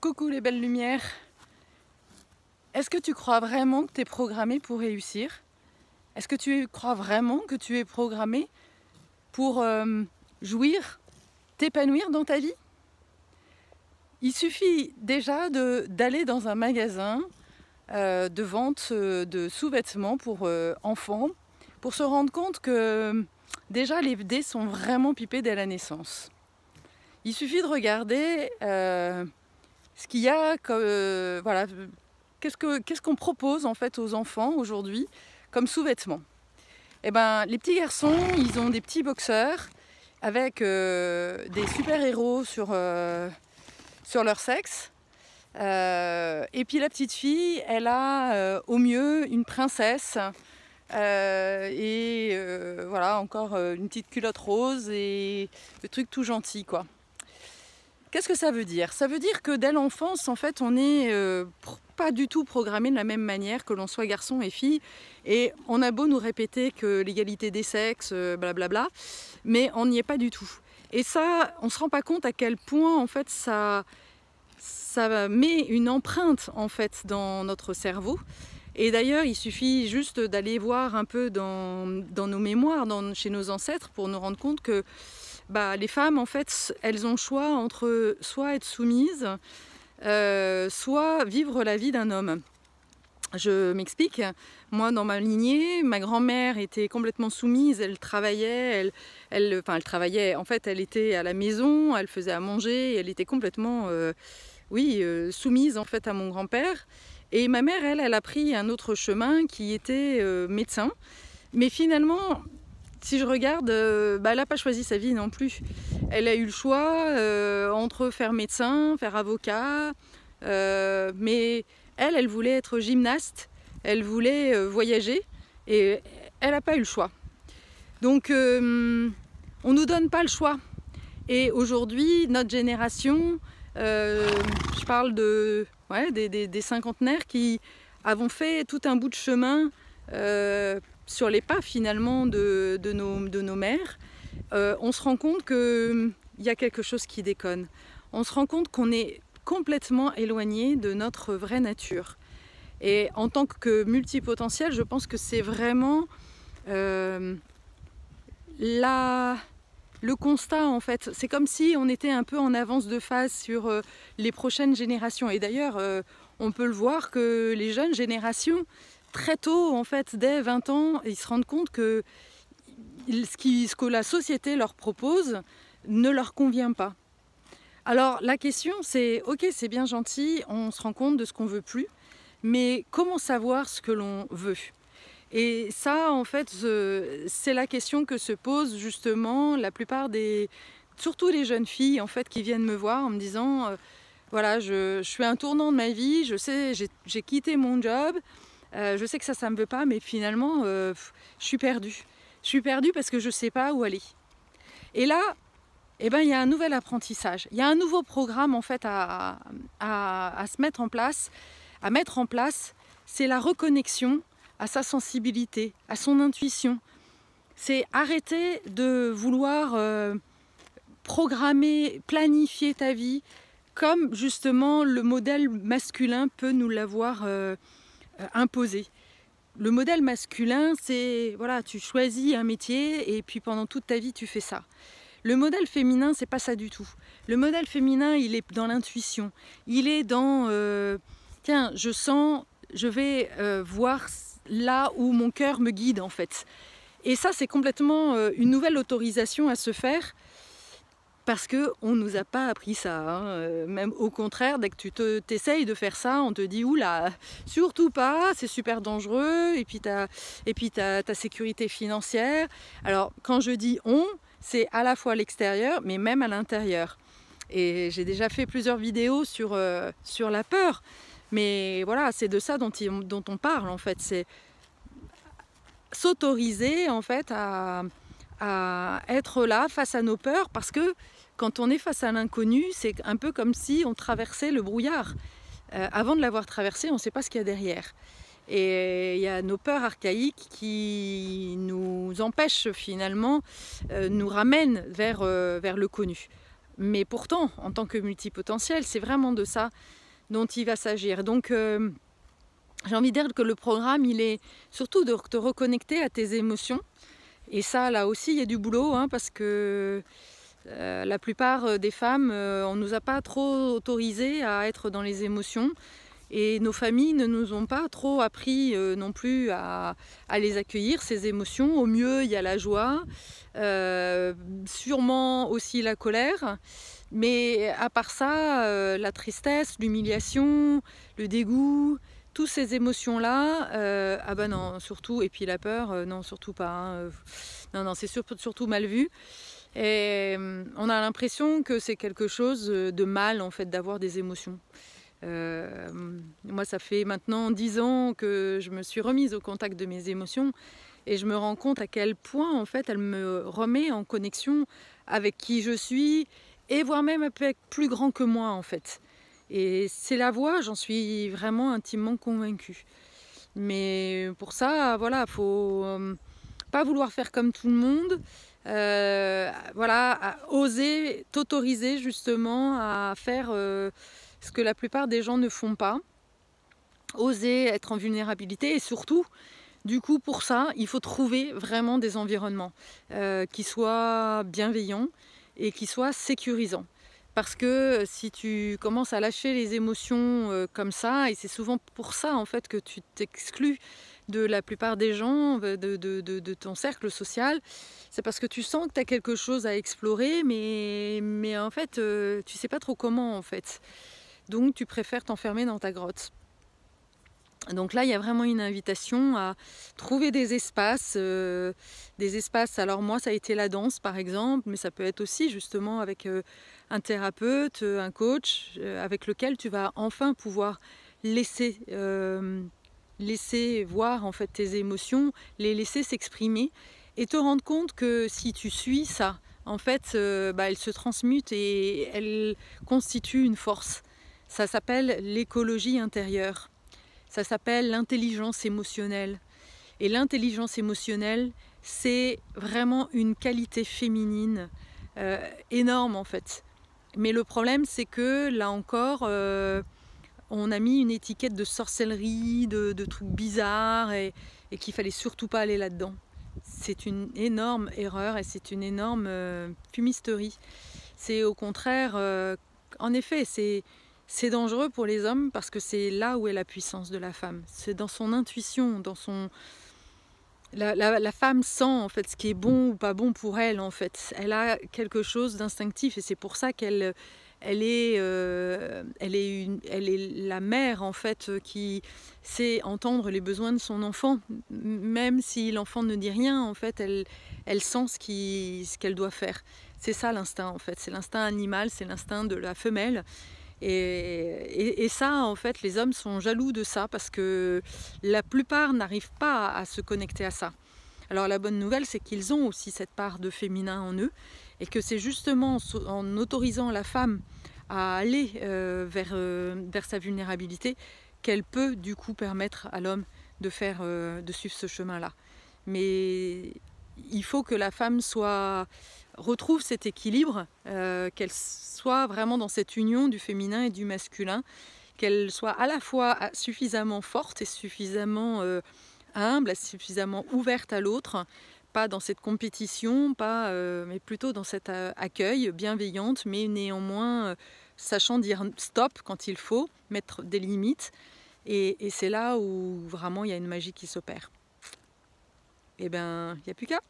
Coucou les belles lumières. Est-ce que tu crois vraiment que tu es programmé pour réussir? Est-ce que tu crois vraiment que tu es programmé pour jouir, t'épanouir dans ta vie? Il suffit déjà d'aller dans un magasin de vente de sous-vêtements pour enfants pour se rendre compte que déjà les dés sont vraiment pipés dès la naissance. Il suffit de regarder ce qu'il y a comme voilà, qu'est-ce qu'on propose en fait aux enfants aujourd'hui comme sous-vêtements. Eh ben, les petits garçons, ils ont des petits boxeurs avec des super-héros sur leur sexe. Et puis la petite fille, elle a au mieux une princesse voilà, encore une petite culotte rose et le truc tout gentil, quoi. Qu'est-ce que ça veut dire? Ça veut dire que dès l'enfance, en fait, on n'est pas du tout programmé de la même manière, que l'on soit garçon et fille. Et on a beau nous répéter que l'égalité des sexes, blablabla, mais on n'y est pas du tout. Et ça, on ne se rend pas compte à quel point, en fait, ça met une empreinte, en fait, dans notre cerveau. Et d'ailleurs, il suffit juste d'aller voir un peu dans nos mémoires, chez nos ancêtres, pour nous rendre compte que les femmes, en fait, elles ont le choix entre soit être soumises, soit vivre la vie d'un homme. Je m'explique. Moi, dans ma lignée, ma grand-mère était complètement soumise. Elle travaillait, elle travaillait. En fait, elle était à la maison, elle faisait à manger. Elle était complètement, soumise en fait à mon grand-père. Et ma mère, elle a pris un autre chemin qui était médecin. Mais finalement, si je regarde, elle n'a pas choisi sa vie non plus. Elle a eu le choix entre faire médecin, faire avocat, mais elle voulait être gymnaste, elle voulait voyager, et elle n'a pas eu le choix. Donc, on ne nous donne pas le choix. Et aujourd'hui, notre génération, je parle des cinquantenaires qui avons fait tout un bout de chemin sur les pas finalement de nos mères, on se rend compte qu'il y a quelque chose qui déconne. On se rend compte qu'on est complètement éloigné de notre vraie nature. Et en tant que multipotentiel, je pense que c'est vraiment le constat en fait. C'est comme si on était un peu en avance de phase sur les prochaines générations. Et d'ailleurs, on peut le voir que les jeunes générations, très tôt, en fait, dès 20 ans, ils se rendent compte que ce que la société leur propose ne leur convient pas. Alors la question c'est, ok, c'est bien gentil, on se rend compte de ce qu'on veut plus, mais comment savoir ce que l'on veut? Et ça, en fait, c'est la question que se posent justement la plupart surtout les jeunes filles, en fait, qui viennent me voir en me disant, voilà, je suis à un tournant de ma vie, je sais, j'ai quitté mon job, je sais que ça me veut pas, mais finalement, je suis perdue. Je suis perdue parce que je ne sais pas où aller. Et là, il y a un nouvel apprentissage. Il y a un nouveau programme en fait à se mettre en place, à mettre en place. C'est la reconnexion à sa sensibilité, à son intuition. C'est arrêter de vouloir programmer, planifier ta vie comme justement le modèle masculin peut nous l'avoir imposé. Le modèle masculin, c'est voilà, tu choisis un métier et puis pendant toute ta vie tu fais ça. Le modèle féminin, c'est pas ça du tout. Le modèle féminin, il est dans l'intuition. Il est dans tiens, je sens, je vais voir là où mon cœur me guide en fait. Et ça, c'est complètement une nouvelle autorisation à se faire. Parce qu'on ne nous a pas appris ça, hein. Même au contraire, dès que tu t'essayes de faire ça, on te dit oula, surtout pas, c'est super dangereux, et puis t'as ta sécurité financière. Alors quand je dis on, c'est à la fois à l'extérieur, mais même à l'intérieur. Et j'ai déjà fait plusieurs vidéos sur la peur, mais voilà, c'est de ça dont on parle en fait, c'est s'autoriser en fait à être là face à nos peurs, parce que quand on est face à l'inconnu, c'est un peu comme si on traversait le brouillard. Avant de l'avoir traversé, on ne sait pas ce qu'il y a derrière. Et il y a nos peurs archaïques qui nous empêchent finalement, nous ramènent vers le connu. Mais pourtant, en tant que multipotentiel, c'est vraiment de ça dont il va s'agir. Donc, j'ai envie de dire que le programme, il est surtout de te reconnecter à tes émotions. Et ça, là aussi, il y a du boulot, hein, parce que la plupart des femmes, on ne nous a pas trop autorisé à être dans les émotions. Et nos familles ne nous ont pas trop appris non plus à les accueillir, ces émotions. Au mieux, il y a la joie, sûrement aussi la colère. Mais à part ça, la tristesse, l'humiliation, le dégoût, toutes ces émotions-là, ah ben non, surtout, et puis la peur, non, surtout pas. Hein. Non, non, c'est surtout mal vu. Et on a l'impression que c'est quelque chose de mal, en fait, d'avoir des émotions. Moi, ça fait maintenant 10 ans que je me suis remise au contact de mes émotions et je me rends compte à quel point, en fait, elle me remet en connexion avec qui je suis et voire même avec plus grand que moi, en fait. Et c'est la voie, j'en suis vraiment intimement convaincue. Mais pour ça, voilà, faut pas vouloir faire comme tout le monde. Voilà, oser t'autoriser justement à faire ce que la plupart des gens ne font pas. Oser être en vulnérabilité et surtout, du coup, pour ça, il faut trouver vraiment des environnements qui soient bienveillants et qui soient sécurisants. Parce que si tu commences à lâcher les émotions comme ça, et c'est souvent pour ça en fait que tu t'exclus de la plupart des gens, de ton cercle social, c'est parce que tu sens que tu as quelque chose à explorer, mais en fait, tu sais pas trop comment en fait. Donc tu préfères t'enfermer dans ta grotte. Donc là, il y a vraiment une invitation à trouver des espaces. Alors moi, ça a été la danse, par exemple, mais ça peut être aussi justement avec un thérapeute, un coach, avec lequel tu vas enfin pouvoir laisser voir en fait tes émotions, les laisser s'exprimer et te rendre compte que si tu suis ça, en fait, elles se transmutent et elles constituent une force. Ça s'appelle l'écologie intérieure. Ça s'appelle l'intelligence émotionnelle. Et l'intelligence émotionnelle, c'est vraiment une qualité féminine énorme en fait. Mais le problème, c'est que là encore, on a mis une étiquette de sorcellerie, de trucs bizarres et qu'il fallait surtout pas aller là-dedans. C'est une énorme erreur et c'est une énorme fumisterie. C'est au contraire, en effet, c'est dangereux pour les hommes parce que c'est là où est la puissance de la femme. C'est dans son intuition, dans son... La femme sent en fait ce qui est bon ou pas bon pour elle en fait. Elle a quelque chose d'instinctif et c'est pour ça qu'elle est la mère en fait qui sait entendre les besoins de son enfant. Même si l'enfant ne dit rien, en fait, elle sent ce qu'elle doit faire. C'est ça l'instinct en fait. C'est l'instinct animal, c'est l'instinct de la femelle. Et ça, en fait, les hommes sont jaloux de ça parce que la plupart n'arrivent pas à se connecter à ça. Alors la bonne nouvelle, c'est qu'ils ont aussi cette part de féminin en eux et que c'est justement en autorisant la femme à aller vers sa vulnérabilité qu'elle peut du coup permettre à l'homme de suivre ce chemin-là. Mais il faut que la femme retrouve cet équilibre, qu'elle soit vraiment dans cette union du féminin et du masculin, qu'elle soit à la fois suffisamment forte et suffisamment humble, suffisamment ouverte à l'autre, pas dans cette compétition, mais plutôt dans cet accueil bienveillante, mais néanmoins sachant dire stop quand il faut, mettre des limites, et c'est là où vraiment il y a une magie qui s'opère. Et bien, il n'y a plus qu'à.